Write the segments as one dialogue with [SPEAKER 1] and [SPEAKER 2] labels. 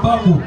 [SPEAKER 1] Mabaku.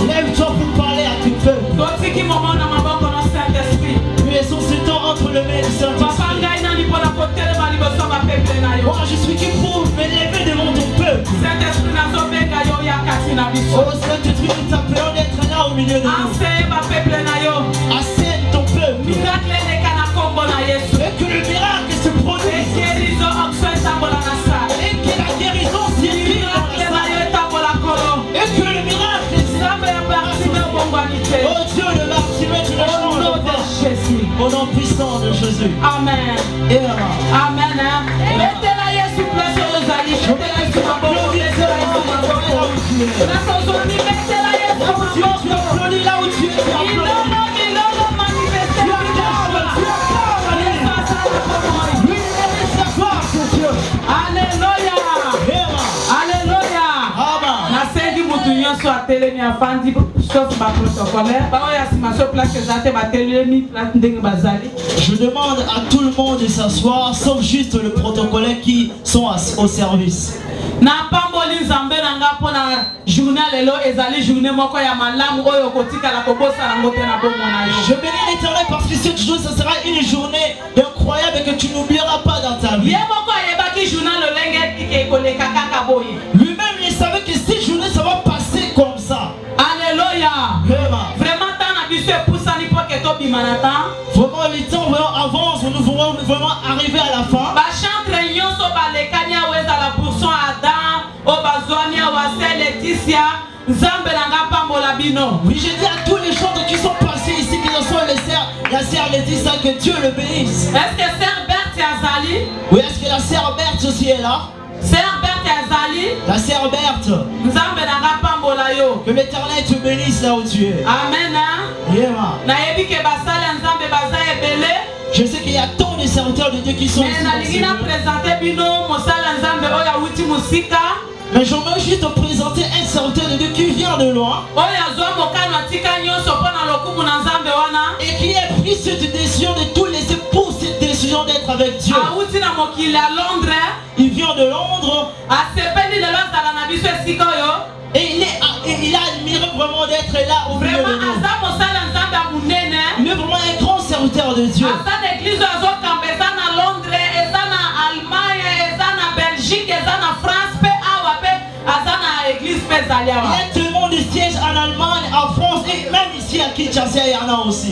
[SPEAKER 2] Lève-toi pour parler à tout peuple. Laissons ce temps entre le mains du Saint-Esprit. Moi je suis qui pour m'élever devant ton peuple. Oh Saint-Esprit, nous t'appelons d'être là au milieu de nous. Assène ton peuple. Et que le miracle se produise. Et que la guérison circule dans la salle. Et que le miracle oh Dieu, le Bartimée, tu le changes de Jésus. Au nom puissant de Jésus.
[SPEAKER 3] Amen.
[SPEAKER 2] Et amen.
[SPEAKER 3] Mettez-la Jésus place aux alliés. Mettez-la Jésus ma bonne. Mettez-la Jésus.
[SPEAKER 2] Tu applaudis là où tu es.
[SPEAKER 3] Alléluia. Alléluia. Nasengi mutu nyonso atelemi afandi sauf ba protocolaire. Ba oya simaso place ezate ba telemi place ndenge bazali.
[SPEAKER 2] Je demande à tout le monde de s'asseoir, sauf juste le protocolaire qui sont au service.
[SPEAKER 3] Na pamboli nzambe nanga pona journée lelo ezali journée moko ya malamu oyo kotika la kobosa na ngote na bomo na yo.
[SPEAKER 2] Je bénis l'Éternel parce que cette journée ça sera une journée incroyable et que tu n'oublieras pas dans ta vie.
[SPEAKER 3] Ye moko yebaki journée le lenge tike koleka kaka boye.
[SPEAKER 2] Lui-même il savait que cette journée ça va passer comme ça.
[SPEAKER 3] Alléluia. Vraiment tant na biso epusani po ke to bimanata.
[SPEAKER 2] Vraiment le temps vraiment avance, nous voulons vraiment arriver à la fin.
[SPEAKER 3] Ba chantre nyonso ba lekania weza la pourcent Adam o bazwania wase Laetitia nzambe nanga pambola bino.
[SPEAKER 2] Oui, je dis à tous les chanteurs qui sont passés ici, qui sont la sœur Laetitia, que Dieu le bénisse.
[SPEAKER 3] Est-ce que sœur Berthe Azali?
[SPEAKER 2] Oui, est-ce que la sœur Berthe aussi est là?
[SPEAKER 3] Sœur Berthe Azali?
[SPEAKER 2] La sœur Berthe.
[SPEAKER 3] Nzambe nanga pambola yo.
[SPEAKER 2] Que l'Éternel te bénisse là où tu es.
[SPEAKER 3] Amen. Na yebi ke basala nzambe baza ebele.
[SPEAKER 2] Je sais qu'il y a tant de serviteurs de Dieu qui sont ici. Mais j'aimerais juste te présenter un serviteur de Dieu qui vient de loin et qui a pris cette décision de tout laisser pour cette décision d'être avec Dieu. Il vient de Londres et vraiment d'être là au milieu de nous. Il est vraiment un grand serviteur de Dieu. Il y a tellement de sièges en Allemagne, en France et même ici à Kinshasa, il y en a aussi.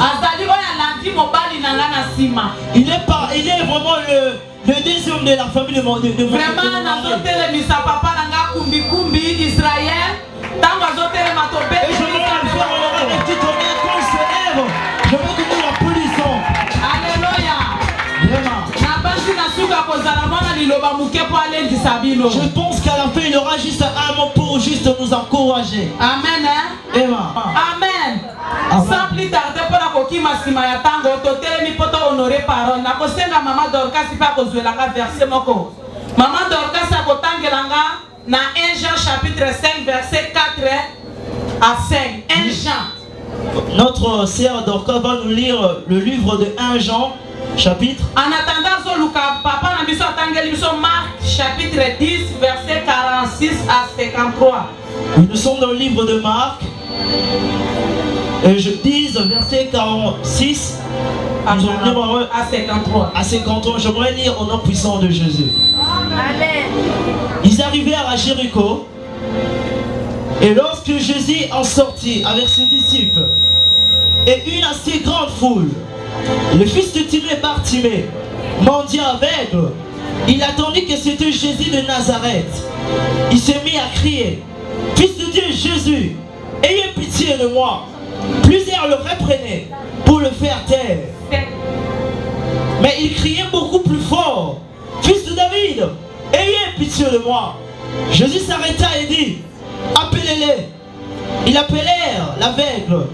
[SPEAKER 2] Il est vraiment le deuxième de la famille de mon mari. Et je veux le faire honorer les petits tonnerres qu'on se lève. Je veux que nous l'applaudissons.
[SPEAKER 3] Alléluia.
[SPEAKER 2] Vraiment. Je pense qu'à la fin il y aura juste un mot pour juste nous encourager.
[SPEAKER 3] Amen. Amen. Sans plus tarder pour la coquille massima ya tango totelemi poto honorer parole na kosenga mama Dorcas pa kozwela ka verset moko. Mama Dorcas akotangelanga na 1 Jean chapitre 5 verset 4 à 5. 1 Jean.
[SPEAKER 2] Notre sœur Dorcas va nous lire le livre de 1 Jean chapitre.
[SPEAKER 3] En attendant Zoluka papa na biso atangeli biso Marc chapitre 10 verset 46 à 53.
[SPEAKER 2] Nous sommes dans le livre de Marc. Et je dis verset 46
[SPEAKER 3] à 53.
[SPEAKER 2] À 53, j'aimerais lire au nom puissant de Jésus.
[SPEAKER 1] Amen.
[SPEAKER 2] Ils arrivèrent à Jéricho. Et lorsque Jésus en sortit avec ses disciples et une assez grande foule, le fils de Timée, Bartimée, mendiant aveugle, il attendit que c'était Jésus de Nazareth. Il s'est mis à crier: Fils de Dieu Jésus, ayez pitié de moi. Plusieurs le reprenaient pour le faire taire. Mais il criait beaucoup plus fort: Fils de David, ayez pitié de moi. Jésus s'arrêta et dit: Appelez-les. Ils appelèrent l'aveugle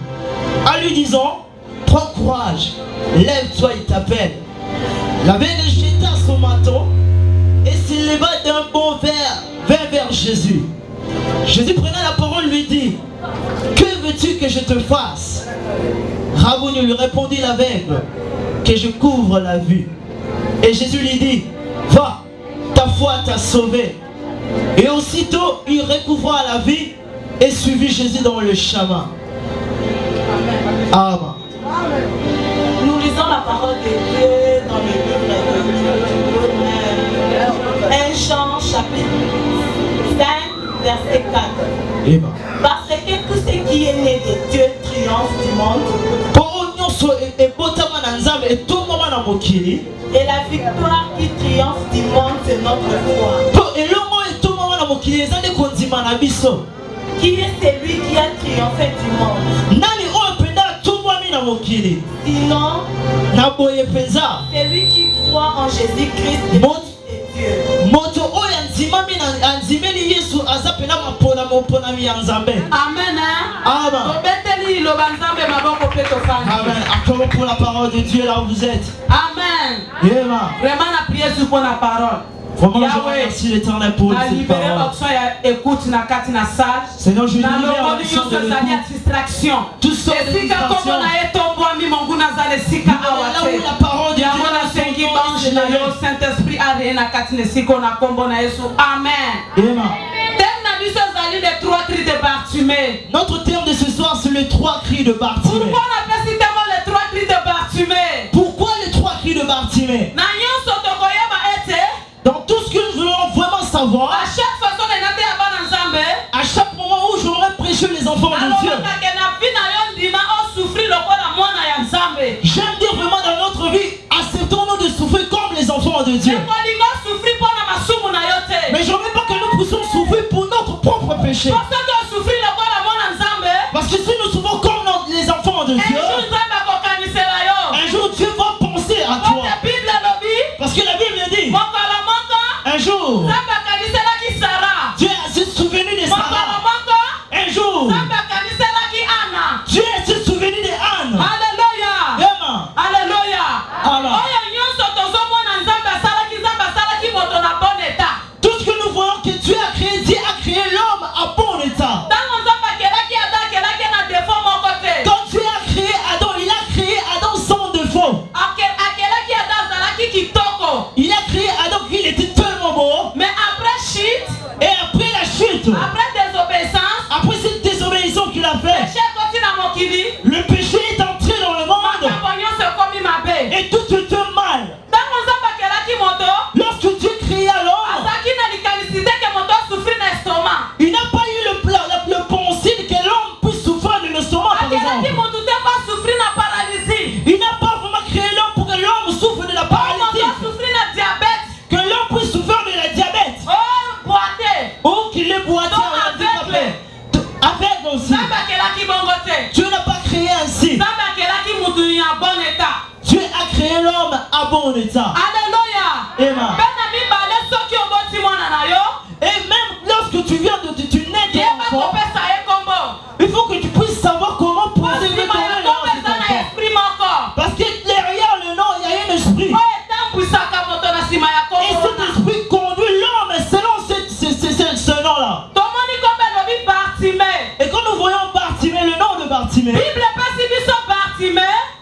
[SPEAKER 2] en lui disant: Prends courage, lève-toi, il t'appelle. L'aveugle jeta son manteau et s'éleva d'un bond vers Jésus. Jésus prenant la parole lui dit: Que veux-tu que je te fasse? Rabouni lui répondit l'aveugle: Que je couvre la vue. Et Jésus lui dit: Va, ta foi t'a sauvé. Et aussitôt il recouvra la vie et suivit Jésus dans le chemin. Amen.
[SPEAKER 3] Nous lisons la parole de Dieu dans le livre de 1 Jean chapitre 5 verset 4.
[SPEAKER 2] Amen.
[SPEAKER 3] Parce que tout ce qui est né de Dieu triomphe du monde. Et la victoire qui triomphe du monde, c'est notre foi. Qui est celui qui a triomphé du monde? Sinon, celui qui croit en Jésus-Christ est Dieu. Amen.
[SPEAKER 2] Amen. Acclamons pour la parole de Dieu là où vous êtes.
[SPEAKER 3] Amen. Vraiment la prière sur la parole.
[SPEAKER 2] Vraiment, je remercie l'Éternel pour cette parole. Seigneur, je libère l'option de
[SPEAKER 3] distraction.
[SPEAKER 2] Tout ce qui est distraction. Là où la parole de Dieu
[SPEAKER 3] Saint-Esprit Amen. Les trois cris de Bartimée.
[SPEAKER 2] Notre terme de ce soir, c'est les trois cris de Bartimée.
[SPEAKER 3] Pourquoi on appelle citement les trois cris de Bartimée?
[SPEAKER 2] Pourquoi les trois cris de Bartimée? Dans tout ce que nous voulons vraiment savoir,
[SPEAKER 3] à chaque façon,
[SPEAKER 2] à chaque moment où j'aurais prêché les enfants de Dieu, j'aime dire vraiment dans notre vie, acceptons-nous de souffrir comme les enfants de Dieu. Mais je ne veux pas que nous puissions souffrir pour notre propre péché. Parce que si nous souffrons comme les enfants de Dieu, un jour Dieu va penser à toi. Parce que la Bible dit, un jour, Dieu s'est souvenu de Sarah. Un jour, Dieu s'est souvenu de Anne.
[SPEAKER 3] Alléluia.
[SPEAKER 2] Amen.
[SPEAKER 3] Alléluia.
[SPEAKER 2] Amen. Tout ce que nous voyons que Dieu a créé l'homme à bon état. boiteux, aveugle aussi. Dieu n'a pas créé ainsi. Dieu a créé l'homme à bon état.
[SPEAKER 3] Alléluia.
[SPEAKER 2] Amen. Et même lorsque tu viens de tu nais ton enfant, il faut que tu puisses savoir comment poser le nom de ton enfant. Parce que derrière le nom, il y a un esprit. Et cet esprit conduit l'homme selon ce nom-là. Et quand nous voyons Bartimée, le nom de Bartimée,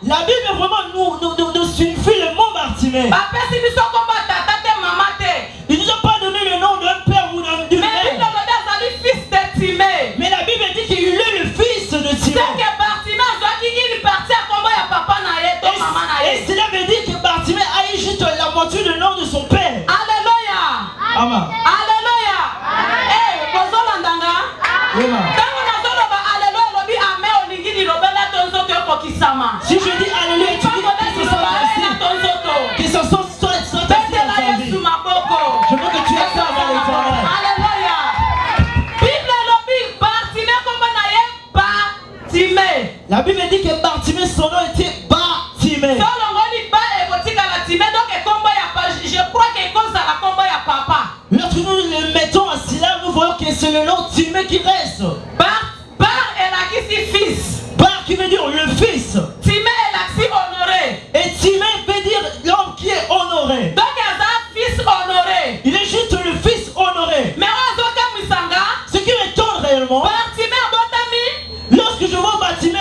[SPEAKER 2] la Bible vraiment nous signifie le mot Bartimée. Ils nous ont pas donné le nom d'un père ou d'une mère. Mais la Bible dit qu'il est le fils de Timée. Et cela veut dire que Bartimée a eu juste la moitié du nom de son père.
[SPEAKER 3] Alléluia.
[SPEAKER 2] Amen.
[SPEAKER 3] Alléluia.
[SPEAKER 2] Si je dis Alléluia, tu dis que ce soit ainsi dans ta vie. Je veux que tu aies ça avant l'Éternel.
[SPEAKER 3] Alléluia.
[SPEAKER 2] La Bible dit que Bartimée, son nom était Bartimée.
[SPEAKER 3] Je crois que cause à la combat ya papa.
[SPEAKER 2] Lorsque nous le mettons à cela, nous voyons que c'est le nom Timée qui reste.
[SPEAKER 3] Bar est la qui fils.
[SPEAKER 2] Bar qui veut dire le fils.
[SPEAKER 3] Timée est la qui honoré.
[SPEAKER 2] Et Timée veut dire l'homme qui est honoré.
[SPEAKER 3] Donc il y a un fils honoré.
[SPEAKER 2] Il est juste le fils honoré.
[SPEAKER 3] Mais on a
[SPEAKER 2] ce qui m'étonne réellement,
[SPEAKER 3] Bartimée
[SPEAKER 2] lorsque je vois Bartimée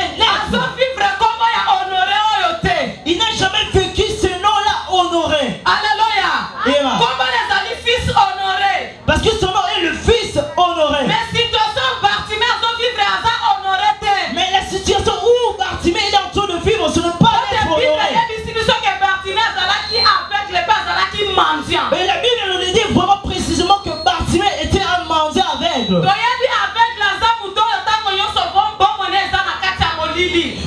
[SPEAKER 2] il n'a jamais vécu ce nom-là honoré.
[SPEAKER 3] Alléluia.
[SPEAKER 2] Amen.
[SPEAKER 3] Comment les fils honorés?
[SPEAKER 2] Parce que son nom est le fils honoré.
[SPEAKER 3] Mais situation Bartimée a vivre à ça honoré.
[SPEAKER 2] Mais la situation où Bartimée est en train de vivre, ce n'est pas d'être honoré. Mais la Bible nous dit vraiment précisément que Bartimée était un mendiant aveugle.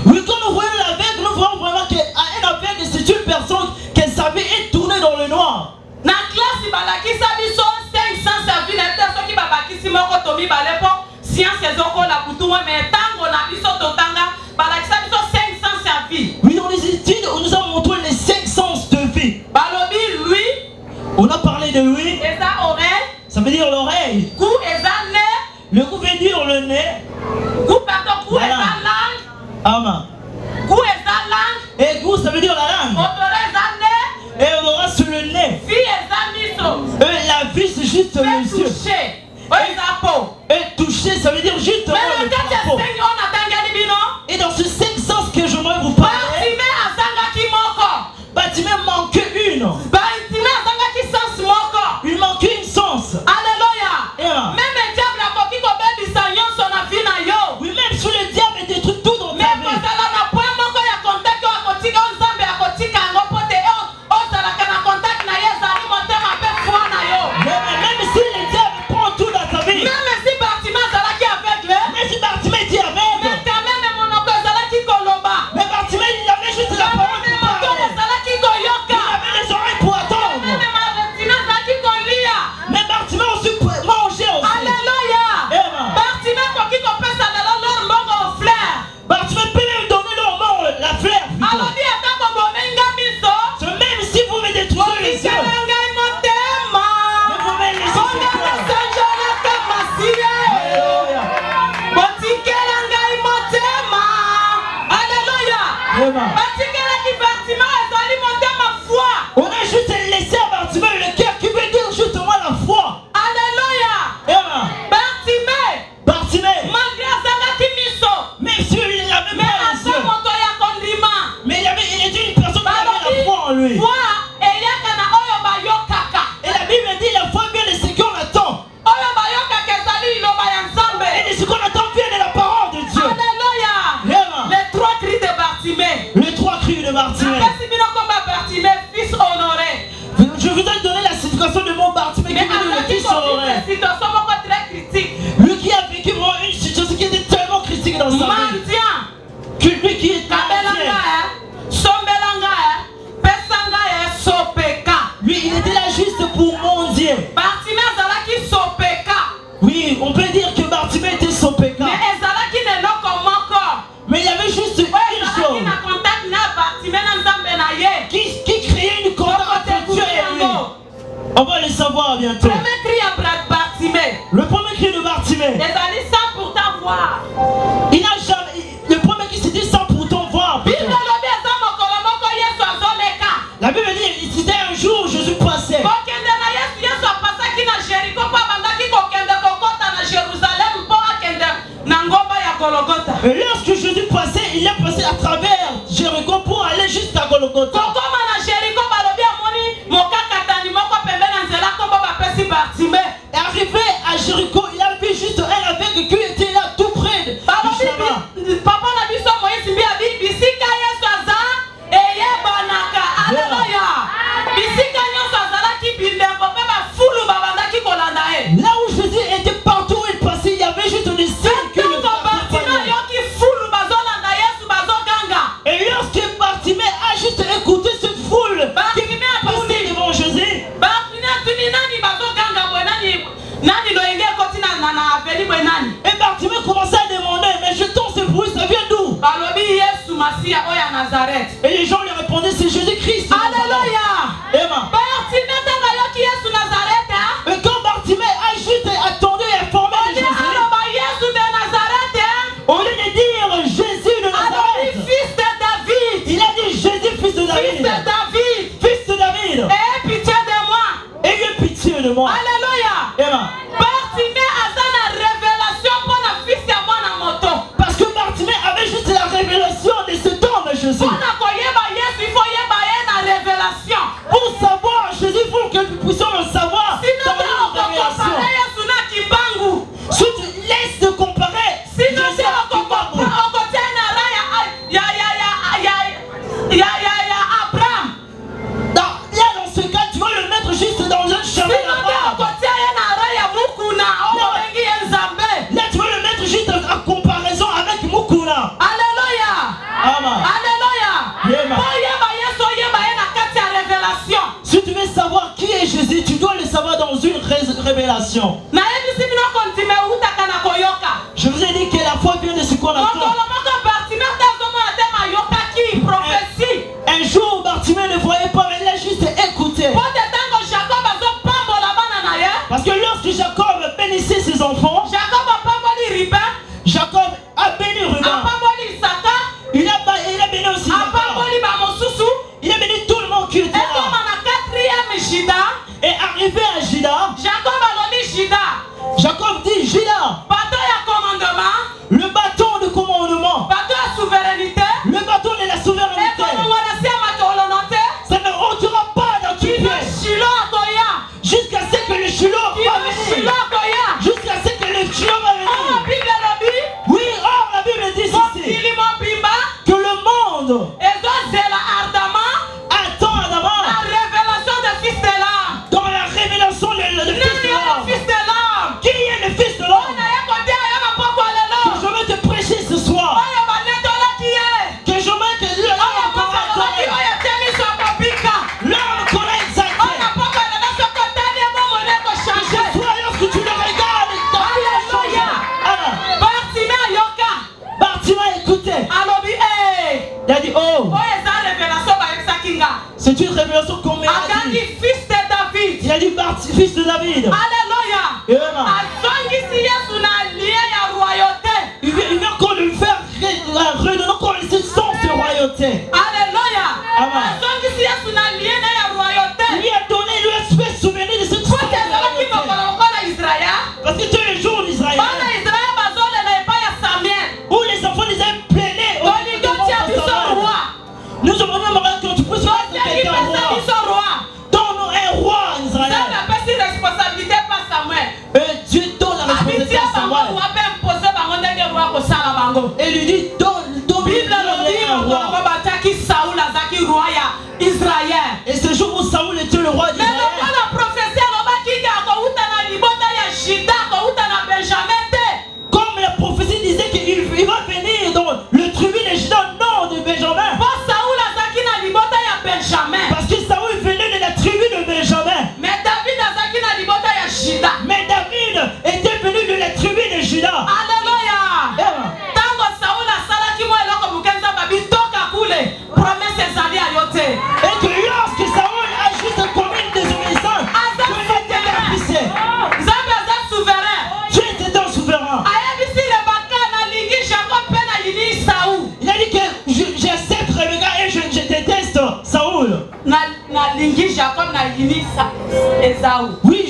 [SPEAKER 2] Oui, quand nous voyons l'aveugle, nous voyons vraiment qu'un aveugle, c'est une personne qui savait être tournée dans le noir.
[SPEAKER 3] Na classe balakisa biso 500 servi na personne qui babakisi moko tomi balepo science ezokola kutumwa mais tango na biso totanga balakisa biso 500 servi.
[SPEAKER 2] Oui, dans les études, on nous a montré les 5 sens de vie.
[SPEAKER 3] Balobi lui.
[SPEAKER 2] On a parlé de lui.
[SPEAKER 3] Et ça oreille.
[SPEAKER 2] Ça veut dire l'oreille.
[SPEAKER 3] Cou et ça nez.
[SPEAKER 2] Le cou veut dire le nez.
[SPEAKER 3] Cou pardon, cou et ça langue.
[SPEAKER 2] Amen.
[SPEAKER 3] Cou et ça langue.
[SPEAKER 2] Et cou ça veut dire la langue.
[SPEAKER 3] Odorat ça nez.
[SPEAKER 2] Et on aura sur le nez.
[SPEAKER 3] Vie et ça miso.
[SPEAKER 2] La vie c'est juste les yeux.
[SPEAKER 3] Toucher. Et ça peau.
[SPEAKER 2] Et toucher ça veut dire juste
[SPEAKER 3] mais le
[SPEAKER 2] la peau. Et dans ce 5 sens que je vais vous parler, Bartimée manquait une. Il manquait une sens.
[SPEAKER 3] Alléluia. Même le diable a coquille comme baby saillon son avis na yo.
[SPEAKER 2] Oui, même sous le diable détruit tout dans ta vie.
[SPEAKER 3] Mais parce que la point moko ya contact yo akotika nzambe akotika ngopote o sala kana contact na ye zali motema pe foi na yo.
[SPEAKER 2] Même si le diable prend tout dans ta vie.
[SPEAKER 3] Même si Bartimée zala ki aveugle.
[SPEAKER 2] Mais si Bartimée dit aveugle.
[SPEAKER 3] Mais quand même mon oncle zala ki koloba.
[SPEAKER 2] Mais Bartimée il avait juste la parole pour parler. Il avait les oreilles pour attendre. Mais Bartimée aussi mangeait aussi.
[SPEAKER 3] Alléluia. Bartimée koki ko pesa la lor mbongo fleur.
[SPEAKER 2] Bartimée peut même donner leur mort la fleur.
[SPEAKER 3] Alors dit attends bon menga miso.
[SPEAKER 2] Même si vous me détruisez les yeux. On a juste laissé à Bartimée le cœur qui veut dire justement la foi.
[SPEAKER 3] Alléluia. Bartimée. Même si
[SPEAKER 2] il avait même pas les yeux. Mais il était une personne qui avait la foi en lui. Et la Bible dit la foi vient de ce qu'on attend. Et de ce qu'on attend vient de la parole de Dieu.
[SPEAKER 3] Alléluia. Les 3 cris de Bartimée.
[SPEAKER 2] Les 3 cris de Bartimée.
[SPEAKER 3] Fils honoré.
[SPEAKER 2] Je vous ai donné la situation de mon Bartimée qui est le fils honoré.
[SPEAKER 3] Situation très critique.
[SPEAKER 2] Lui qui a vécu une situation qui était tellement critique dans sa vie. Lui qui est lui il était là juste pour mendier.
[SPEAKER 3] Bartimée zalaki sopeka.
[SPEAKER 2] Oui, on On va le savoir bientôt.
[SPEAKER 3] Premier cri à Bartimée.
[SPEAKER 2] Le premier cri de Bartimée.
[SPEAKER 3] Les amis sans pourtant voir.
[SPEAKER 2] Il n'a jamais. Le premier cri c'était sans pourtant voir. La Bible dit c'était un jour Jésus passait. Et lorsque Jésus passait, il est passé à travers Jéricho pour aller jusqu'à Golgotha. Et arrivé à Jéricho, il a vu juste un aveugle qui était là tout près du chemin.
[SPEAKER 3] Papa n'a vu son moyen, c'est bien dit, bisika yesu aza, eye banaka, alléluia. Bisika nyoso azala ki bilembo, pe ba fulu babanda ki kolanda e.
[SPEAKER 2] Là où Jésus était partout où il passait, il y avait juste des signes que le Et lorsque Bartimée a juste écouté cette foule qui passait devant Jésus, et Bartimée commençait à demander, mais j'entends ce bruit, ça vient d'où? Et les gens lui répondaient, c'est Jésus-Christ.
[SPEAKER 3] Alléluia.
[SPEAKER 2] Et quand Bartimée a juste attendu et informé de Jésus, au lieu de dire Jésus de Nazareth, il a dit Jésus, fils de David. Fils de David.
[SPEAKER 3] Aie pitié de moi.
[SPEAKER 2] Ayez pitié de moi.
[SPEAKER 3] Alléluia.
[SPEAKER 2] Parce que Bartimée avait juste la révélation de cet homme Jésus. Pour savoir Jésus, il faut que nous puissions le savoir dans la révélation. Si tu laisses de comparer, dans ce cas, tu vas le mettre juste dans un chemin d'Abraham. Là, tu vas le mettre juste en comparaison avec Mukuna.
[SPEAKER 3] Alléluia.
[SPEAKER 2] Amen.
[SPEAKER 3] Alléluia.
[SPEAKER 2] Si tu veux savoir qui est Jésus, tu dois le savoir dans une révélation. Je vous ai dit que la foi vient de ce qu'on attend. Un jour, Bartimée ne voyait pas, mais il a juste écouté. Parce que lorsque Jacob bénissait ses enfants, Jacob a béni Ruben. Il a béni aussi Jacob. Il a béni tout le monde qui était là. Et arrivé à Juda, Jacob dit Juda, le bâton de commandement, le bâton de la souveraineté, ça ne rentrera pas dans tes pieds jusqu'à ce que le Shiloh va venir. Jusqu'à ce que le Shiloh va venir. Oui, or la Bible dit ceci, que le monde attend Adama dans la révélation de Fils de l'homme. Qui est le Fils de l'homme? Que je vais te prêcher ce soir. Que je vais te l'homme connaît exactement. Que soit lorsque tu le regardes dans la chose. Bartimée écoutait. Il a dit oh, c'est une révélation qu'on m'a dit. Il a dit fils de David.
[SPEAKER 3] Alléluia.
[SPEAKER 2] Il vient encore de lui faire redonner encore le sens de royauté.
[SPEAKER 3] Alléluia.
[SPEAKER 2] Il lui a donné, il lui a fait souvenir de cette sens de royauté. Parce que tous les jours d'Israël, où les enfants d'Israël plaignaient au niveau de roi. Nous avons demandé que tu puisses faire quelqu'un roi. Donne-nous un roi en Israël. Et Dieu donne la responsabilité à Samuel. Et lui dit donne-nous un roi. Et ce jour où Saoul était le roi d'Israël, comme la prophétie disait qu'il va venir dans le tribu de Juda, non de Benjamin. Parce que Saoul venait de la tribu de Benjamin. Mais David était venu de la tribu de Juda.
[SPEAKER 3] Alléluia.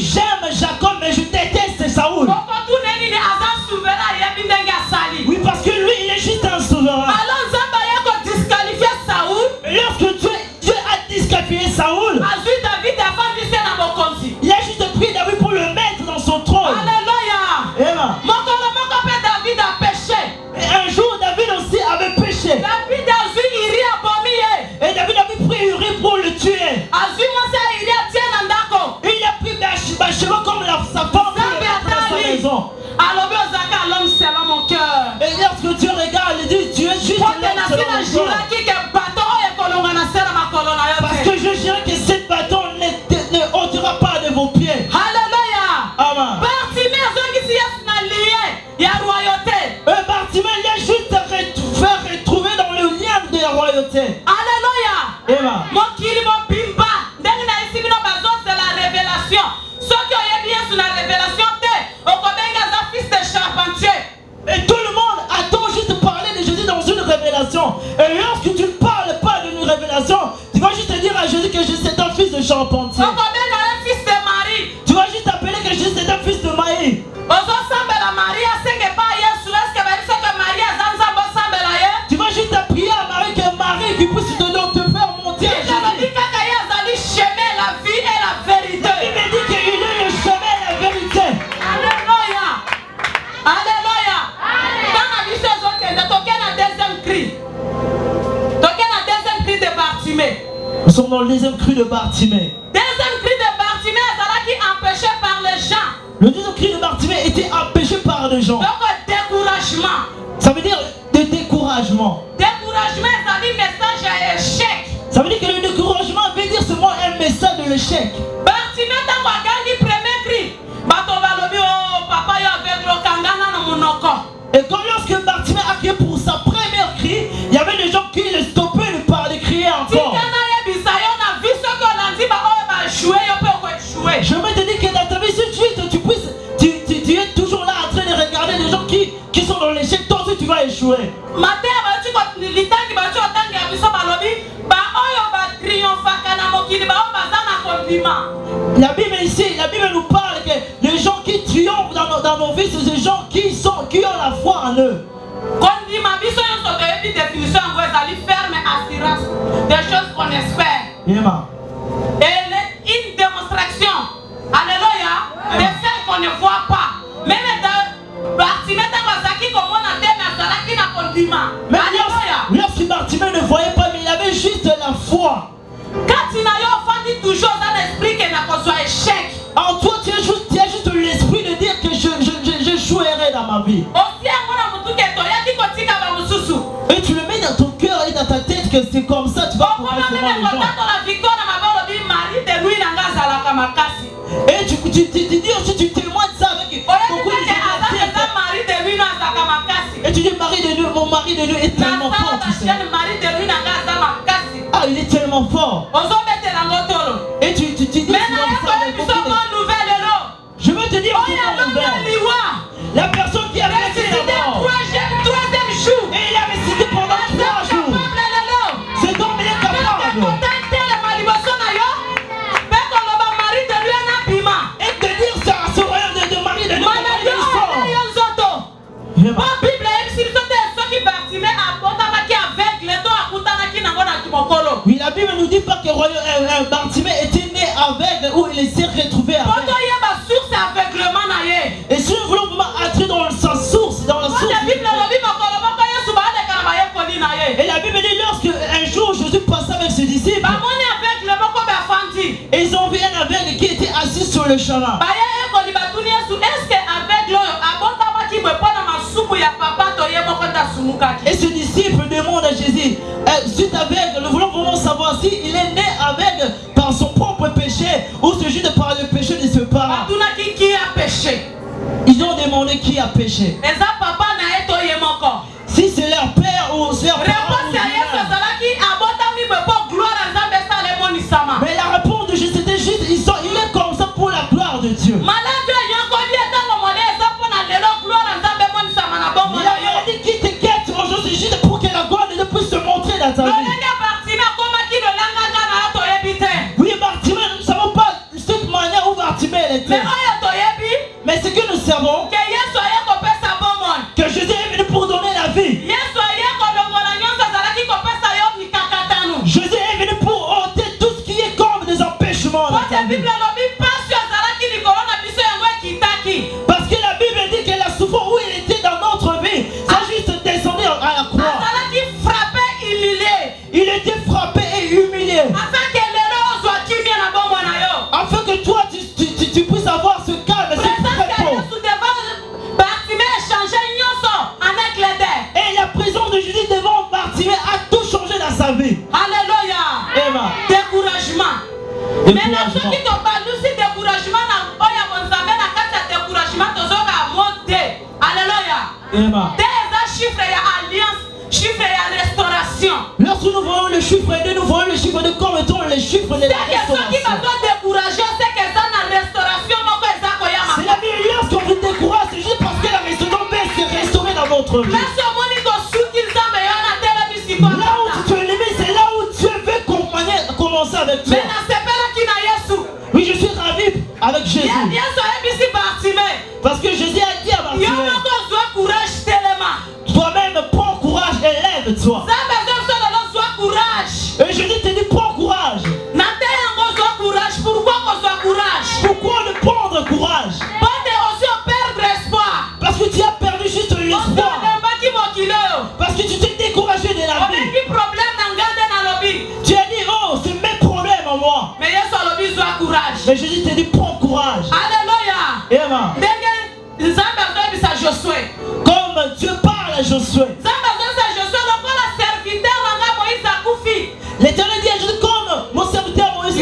[SPEAKER 2] j'aime Jacob, mais je déteste Saoul. Oui, parce que lui, il est juste un souverain. Et lorsque Dieu a disqualifié Saoul, il a juste pris David pour le mettre dans son trône.
[SPEAKER 3] Alléluia.
[SPEAKER 2] Amen.
[SPEAKER 3] David a péché.
[SPEAKER 2] Et un jour, David aussi avait péché.
[SPEAKER 3] David a vu Iri abomier.
[SPEAKER 2] Et David avait pris Uri pour le tuer. Et il a pris Bathsheba comme sa femme pour le mettre dans sa maison.
[SPEAKER 3] L'homme selon mon cœur.
[SPEAKER 2] Et lorsque Dieu regarde, il dit, tu es juste l'homme selon mon cœur. Parce que je jure que cette bâton ne ôtera pas de vos pieds.
[SPEAKER 3] Alléluia.
[SPEAKER 2] Amen. Bartimée, il a juste fait retrouver dans le lien de la royauté.
[SPEAKER 3] Alléluia.
[SPEAKER 2] Amen.
[SPEAKER 3] C'est la révélation. Ceux qui ont bien sur la révélation, fils de charpentier.
[SPEAKER 2] Et tout le monde attend juste de parler de Jésus dans une révélation. Et lorsque tu ne parles pas d'une révélation, tu vas juste dire à Jésus que c'est un fils de charpentier.
[SPEAKER 3] Fils de Marie.
[SPEAKER 2] Tu vas juste appeler que Jésus c'est un fils de Marie. Tu vas juste prier à Marie que Marie qui puisse te faire monter à Jésus.
[SPEAKER 3] La vie et la vérité.
[SPEAKER 2] Il me dit qu'il est le chemin et la vérité.
[SPEAKER 3] Alléluia. Alléluia. Dans la deuxième cri. Deuxième cri de Bartimée.
[SPEAKER 2] Nous sommes dans le deuxième cri de Bartimée.
[SPEAKER 3] Deuxième cri de Bartimée, c'est qui empêché par les gens.
[SPEAKER 2] Le deuxième cri de Bartimée était empêché par les gens.
[SPEAKER 3] Donc découragement.
[SPEAKER 2] Ça veut dire de découragement.
[SPEAKER 3] Découragement, ça dit message à échec.
[SPEAKER 2] Ça veut dire que le découragement veut dire seulement un message de l'échec.
[SPEAKER 3] Bartimée, tant qu'on gagne le premier cri, papa yo avec le kangana no monoko.
[SPEAKER 2] Et quand lorsque Bartimée a crié pour sa première cri, il y avait des gens qui le stoppaient de parler, crier encore. Je vais te dire que dans ta vie, si tu es toujours là en train de regarder les gens qui sont dans l'échec, toi aussi tu vas échouer. La Bible ici, la Bible nous parle que les gens qui triomphent dans nos vies, c'est des gens qui ont la foi en eux.
[SPEAKER 3] Des choses qu'on espère.
[SPEAKER 2] Amen.
[SPEAKER 3] Et une démonstration, alléluia, de celles qu'on ne voit pas. Même dans Bartimée,
[SPEAKER 2] lorsque Bartimée ne voyait pas, mais il avait juste la foi.
[SPEAKER 3] Quand il n'a pas toujours dans l'esprit qu'il n'a pas soit échec.
[SPEAKER 2] En toi, tu as juste l'esprit de dire que j'échouerai dans ma vie. Et tu le mets dans ton cœur et dans ta tête que c'est comme ça, tu vas pouvoir les gens. Et tu dis aussi, tu témoignes ça avec beaucoup de gens. Et tu dis, mon mari de lui est tellement fort, tu sais. Ah, il est tellement fort. Et tu dis, je veux te dire, la personne qui a fait
[SPEAKER 3] troisième jour.
[SPEAKER 2] Et il a récité pendant 3 jours. Cet homme il est capable. Et te dire ça à ce royaume de mari de lui. Oui, la Bible ne nous dit pas que Bartimée était né aveugle ou il s'est retrouvé aveugle. Et si nous voulons vraiment entrer dans sa source, dans la source. Et la Bible dit lorsque un jour Jésus passait avec ses disciples, et ils ont vu un aveugle qui était assis sur le chemin. Et ce disciple demande à Jésus, si tu aveugle, nous voulons vraiment savoir si il est né aveugle par son propre péché ou c'est juste par le péché de ses parents. Ils ont demandé qui a péché. Si c'est leur père ou leur parent. Mais la réponse de Jésus c'était juste, il est comme ça pour la gloire de Dieu. Il a dit qui te guette aujourd'hui, c'est juste pour que la gloire de Dieu puisse se montrer dans ta vie. Oui, Bartimée, nous ne savons pas cette manière où Bartimée est vérité. Mais ce que nous savons, que Jésus est venu pour donner la vie. Jésus est venu pour ôter tout ce qui est comme des empêchements. Parce que la Bible dit que la souffrance où il était dans notre vie, c'est juste descendu à la croix. Il était frappé et humilié. Afin que toi tu puisses avoir ce calme et ce repos. Et la présence de Jésus devant Bartimée a tout changé dans sa vie.
[SPEAKER 3] Alléluia.
[SPEAKER 2] Amen.
[SPEAKER 3] Découragement. Maintenant, ceux qui t'ont pas lu, c'est découragement. Alléluia. Des chiffres et alliance, chiffres et restauration.
[SPEAKER 2] Lorsque nous voyons le chiffre 2, nous voyons le chiffre de comme étant les chiffres de la restauration.
[SPEAKER 3] C'est que ceux qui m'ont découragé, c'est que ça n'a restauration.
[SPEAKER 2] C'est la vie, lorsqu'on vous décourage, c'est juste parce que la restauration est restaurée dans votre vie. Là où tu es limité, c'est là où Dieu veut commencer avec toi. Oui, je suis ravi avec Jésus. Parce que Jésus a dit à Bartimée, toi-même prends courage et lève-toi. Et Jésus te dit prends courage. Pourquoi ne prendre courage? Parce que tu as perdu juste l'espoir. Parce que tu t'es découragé de la vie. Tu as dit oh c'est mes problèmes en moi. Mais Jésus te dit prends courage.
[SPEAKER 3] Alléluia.
[SPEAKER 2] Amen. Comme Dieu parle à Josué. L'Éternel dit à Jésus comme mon serviteur Moïse.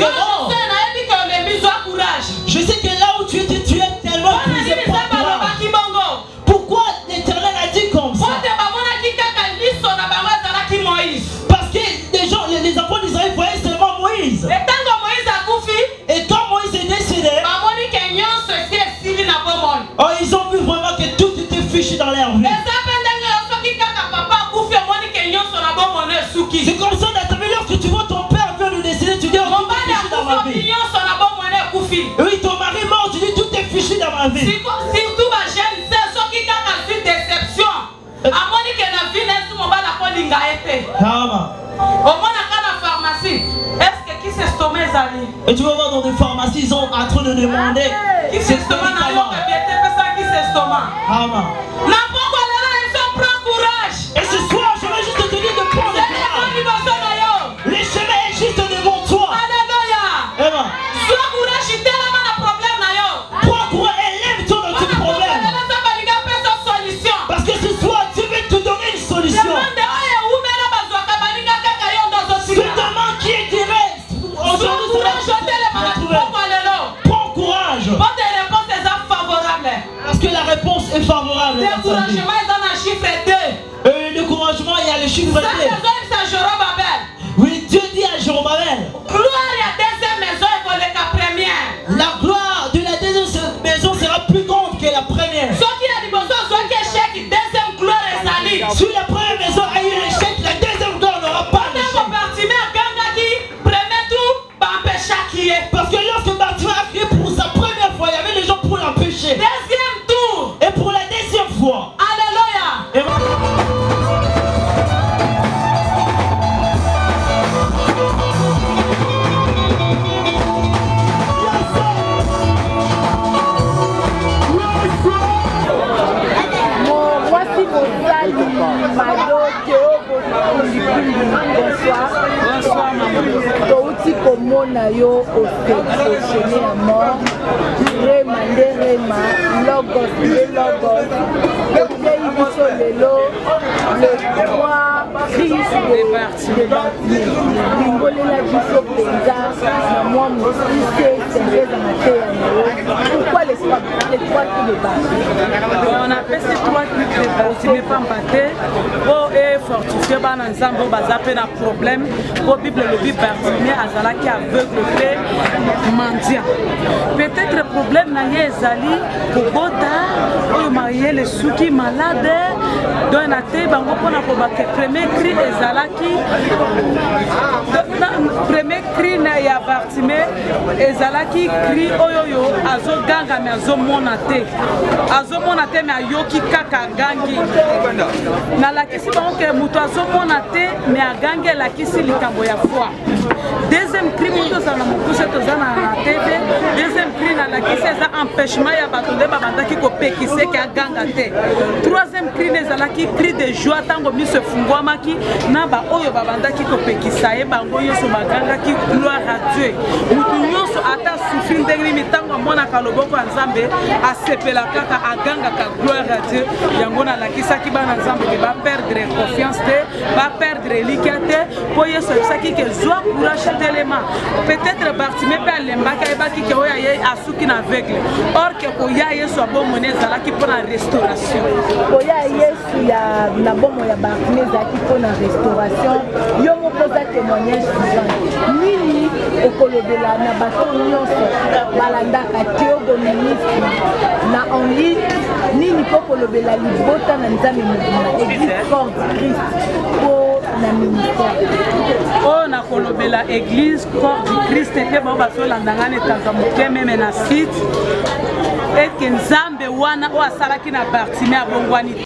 [SPEAKER 2] Je sais que là où tu es tellement brisé. Pourquoi l'Éternel a dit comme ça? Parce que les enfants d'Israël voyaient seulement Moïse. Et quand Moïse est décédé, oh, ils ont vu vraiment que tout était fichu dans leur vie. C'est comme ça, Nathalie, lorsque tu vois ton père vient de décéder, tu dis oh, tout est fichu dans ma vie. Oui, ton mari est mort, tu dis tout est fichu dans ma vie. Et tu vas voir dans des pharmacies, ils sont en train de demander
[SPEAKER 3] qui c'est stomac.
[SPEAKER 2] Et ce soir, je vais juste te dire de prendre courage. Les chemins existent devant toi. Amen. Prends courage et lève-toi dans tes problèmes. Parce que ce soir, Dieu veut te donner une solution. Ce demande qui est direct. Aujourd'hui, prends courage. Parce que la réponse est favorable. Et le découragement, il y a le chiffre 2. Oui, Dieu dit à Jorobabel, la gloire de la deuxième maison sera plus grande que la première. Si la première maison a eu l'échec, la deuxième gloire n'aura pas d'échec. Parce que lorsque Bartimée a crié pour sa première fois, il y avait les gens pour l'empêcher. Et pour la deuxième fois.
[SPEAKER 3] Alléluia.
[SPEAKER 1] Touti komona yo osectionné à mort Rema nde Rema Logos nde Logos Otei biso lelo le 3 Christ de Bartimée limbolela biso mpenza na mwa mosise sengeza na te ya nao. Pourquoi les trois trucs de Bartimée?
[SPEAKER 4] On appelle ces 3 trucs de Bartimée pamba te po e fortifié
[SPEAKER 3] bana nzambe baza pe na problème po Bible lobi Bartimée azalaki aveugle pe mendiant. Peut-être problème na ye ezali kobota oyo marié suki malade donc na te bango pona ko ba premier cri ezalaki premier cri na ya Bartimée ezalaki cri oyo azoganga mais azomona te mais ayoki kaka gangi na lakisi bango ke muto azomona te mais agangi elakisi likambo ya foi. Deuxième cri moto za na mokuse toza na TV. Deuxième cri na lakisi eza empêchement ya bato nde babandaki kopekise ke aganga te. Troisième cri ezalaki cri de joie tango miso efungwamaki na ba oyo babandaki kopekisa ye bango nyonso bagangaki gloire à Dieu. Mutu nyonso ata souffri ndenge nini tango amonaka loboko ya Nzambe asepela kaka agangaka gloire à Dieu. Yango na lakisaki bana Nzambe ke ba perdre confiance te, ba perdre likia te, po Yesu ebisaki ke zwa courage telema. Peut-être Bartimée pe alembaki ayebaki ke oyo ye asuki na aveugle. Or ke koya Yesu abomone ezalaki mpona restauration.
[SPEAKER 1] Koya Yesu ya na bomo ya Bartimée ezalaki mpona restauration. Yo moko za témoignage vivant. Nini okolobela na bato nyonso balandaka Théo ministre na en ligne nini po kolobela libota na Nzambe mobima Église Corps du Christ po na ministère.
[SPEAKER 3] Oh na kolobela Église Corps du Christ te ba basolanda ne tanka moke meme na site et que Nzambe wana o asalaki na Bartimée abongwani